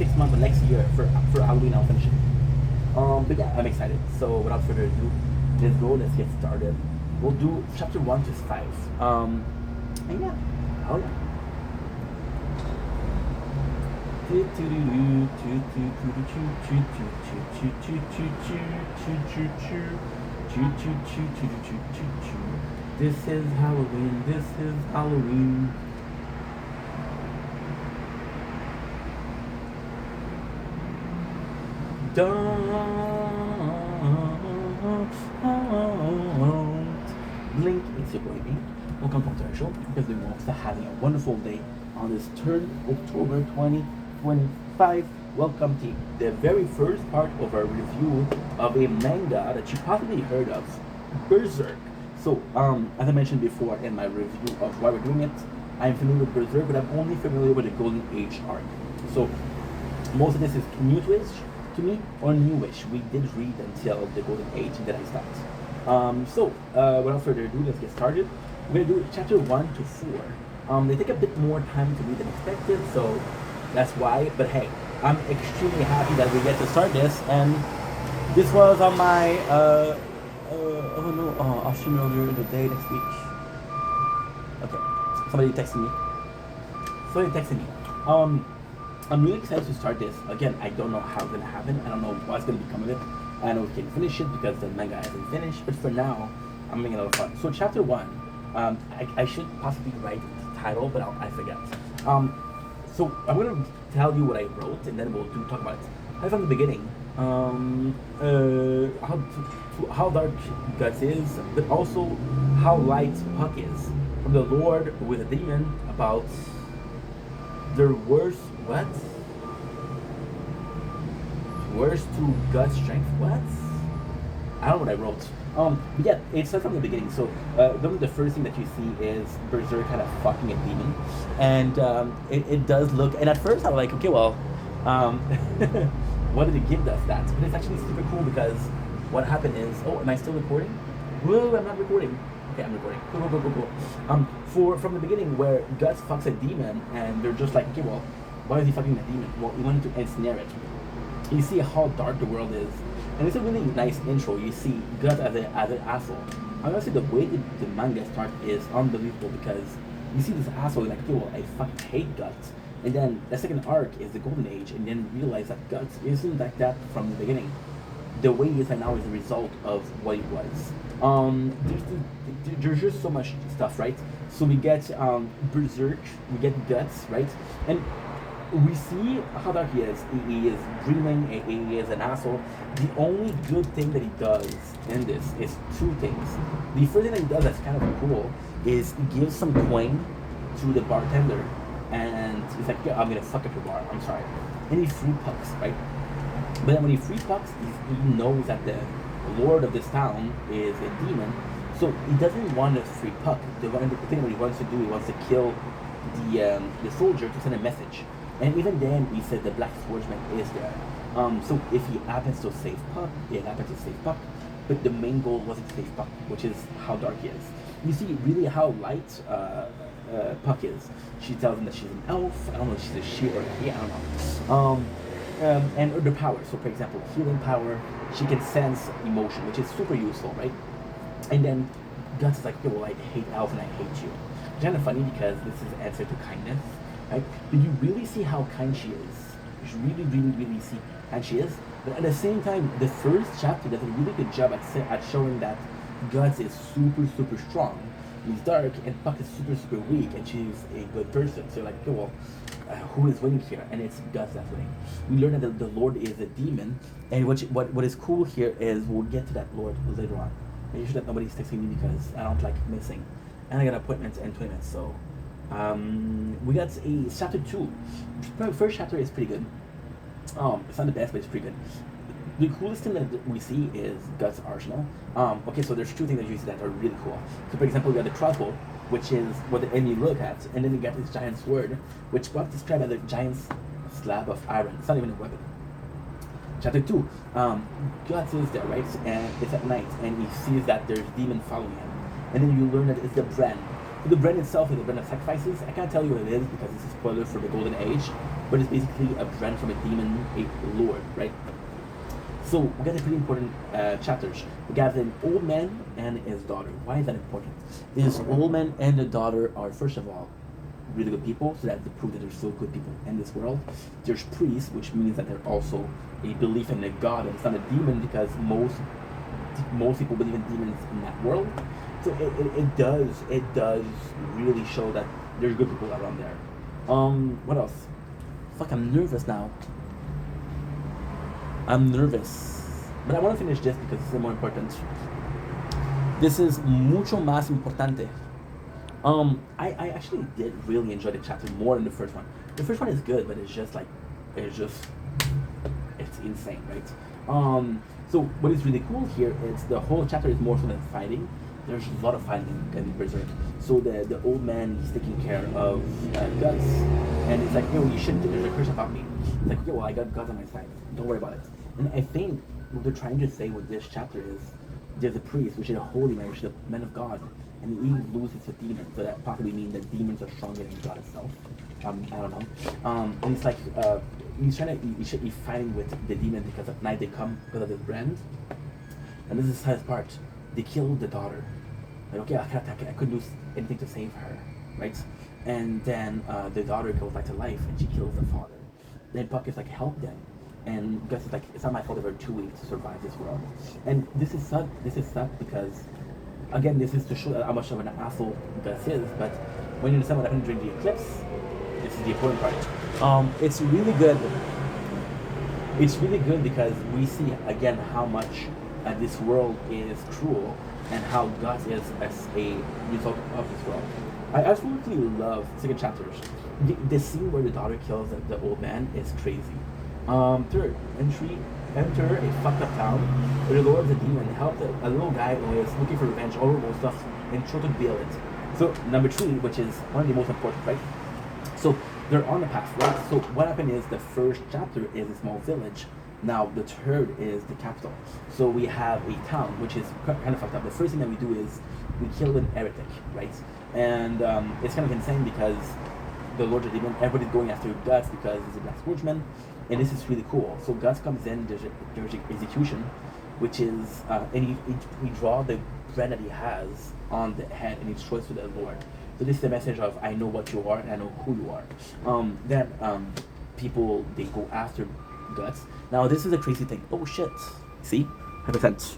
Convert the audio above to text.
6 months, but next year for Halloween I'll finish it. But yeah, I'm excited. So without further ado, let's go. Let's get started. We'll do chapter 1 to 5. And yeah, oh yeah. This is Halloween. This is Halloween. Don't blink. It's your boy B. Welcome to our show. Because we want to having a wonderful day on this 3rd October 2025. Welcome to the very first part of our review of a manga that you probably heard of, Berserk. So, as I mentioned before in my review of why we're doing it, I'm familiar with Berserk, but I'm only familiar with the Golden Age arc. So, most of this is newish to me, or newish. We did read until the Golden Age, and then I stopped. Without further ado, let's get started. We're gonna do chapter 1 to 4. They take a bit more time to read than expected, so that's why. But hey, I'm extremely happy that we get to start this, and this was on my I'll stream earlier in the day next week. Okay, somebody texted me. I'm really excited to start this. Again, I don't know how it's gonna happen. I don't know what's gonna become of it. I know we can finish it because the manga hasn't finished, but for now, I'm making a lot of fun. So chapter 1, I should possibly write the title, but I forget. So I'm gonna tell you what I wrote, and then we'll talk about it. Right from the beginning, how dark Guts is, but also how light Puck is. From the Lord with a demon about their worst what? Worst to Guts strength? What? I don't know what I wrote. But yeah, it starts from the beginning. So, the first thing that you see is Berserk kind of fucking a demon, and it does look. And at first, I was like, okay, well, what did it give us that? But it's actually super cool because what happened is, oh, am I still recording? Whoa, I'm not recording. Okay, I'm recording. Go. From the beginning, where Guts fucks a demon, and they're just like, okay, well, why is he fucking a demon? Well, he wanted to ensnare it. You see how dark the world is. And it's a really nice intro. You see Guts as an asshole. Honestly, the way the manga starts is unbelievable because you see this asshole, you're like, okay, well, I fucking hate Guts. And then the second arc is the Golden Age, and then you realize that Guts isn't like that from the beginning. The way he is right now is a result of what he was. There's just so much stuff, right? So we get Berserk, we get Guts, right? And we see how dark he is. He is dreaming, he is an asshole. The only good thing that he does in this is 2 things. The first thing that he does that's kind of cool is he gives some coin to the bartender, and he's like, yeah, I'm gonna fuck up your bar, I'm sorry. And he free Pucks, right? But then when he free Pucks, he knows that the lord of this town is a demon, so he doesn't want to free Puck. The thing that he wants to do, he wants to kill the soldier to send a message. And even then, he said the Black Swordsman is there. So if he happens to save Puck, it happens to save Puck. But the main goal wasn't to save Puck, which is how dark he is. You see really how light Puck is. She tells him that she's an elf. I don't know if she's a she or a he, I don't know. And her power. So for example, healing power, she can sense emotion, which is super useful, right? And then Guts is like, okay, well, I hate elves and I hate you. It's kind of funny because this is an answer to kindness. Right? But you really see how kind she is. You really, really, really see how kind she is. But at the same time, the first chapter does a really good job at showing that Guts is super, super strong. He's dark, and Puck is super, super weak, and she's a good person. So you're like, okay, well, who is winning here? And it's Guts that's winning. We learn that the Lord is a demon, and what is cool here is we'll get to that Lord later on. Make sure that nobody's texting me because I don't like missing. And I got appointments and 20 minutes, so we got a chapter 2. First chapter is pretty good. It's not the best, but it's pretty good. The coolest thing that we see is Guts' arsenal. Okay, so there's 2 things that you see that are really cool. So for example, we got the crossbow, which is what the enemy look at, and then you got this giant sword, which was described as a giant slab of iron. It's not even a weapon. Chapter 2, Guts is there, right? And it's at night, and he sees that there's demon following him. And then you learn that it's the Bren. So the Bren itself is the Bren of sacrifices. I can't tell you what it is because it's a spoiler for the Golden Age. but it's basically a brand from a demon, a lord, right? So we got a pretty important chapters. We got an old man and his daughter. Why is that important? This old man and the daughter are, first of all, really good people, so that they prove that there's still good people in this world. There's priests, which means that they're also a belief in a god, and it's not a demon, because most people believe in demons in that world. So it does really show that there's good people around there. What else? Fuck, I'm nervous now. I'm nervous, but I want to finish this because this is more important. This is mucho más importante. I actually did really enjoy the chapter more than the first one. The first one is good, but it's insane, right? So what is really cool here is the whole chapter is more so than fighting. There's a lot of fighting in Berserk. So the old man is taking care of Guts, and it's like, yo, you shouldn't. There's a curse about me. It's like, yo, well, I got Guts on my side. Don't worry about it. And I think what they're trying to say with this chapter is there's a priest, which is a holy man, which is a man of God, and he loses a demon. So that possibly means that demons are stronger than God itself. I don't know. And it's like he's fighting with the demon because at night they come because of this brand. And this is the saddest part. They killed the daughter. Like, okay, I couldn't do anything to save her, right? And then the daughter goes back to life, and she kills the father. Then Puck is like, help them. And Gus is like, it's not my fault if they're too weak to survive this world. And this is sad because, again, this is to show how much of an asshole Gus is, but when you understand what happened during the eclipse, this is the important part. It's really good. It's really good because we see, again, how much this world is cruel and how Gus is as a result of this world. I absolutely love second chapters. The scene where the daughter kills the old man is crazy. Third, enter a fucked up town where the Lord of the Demon helped a little guy who is looking for revenge over most stuff and try to bail it. So number 3, which is one of the most important, right? So they're on the path, right? So what happened is the first chapter is a small village. Now the third is the capital. So we have a town, which is kind of fucked up. The first thing that we do is we kill an heretic, right? And it's kind of insane because the Lord of the Demon, everybody's going after Guts because he's a black swordsman, and this is really cool. So Guts comes in, there's execution, which is, and he draw the brand that he has on the head, and he shows to the Lord. So this is the message of, I know what you are, and I know who you are. Then people, they go after Guts. Now this is a crazy thing. Oh shit. See? 100%.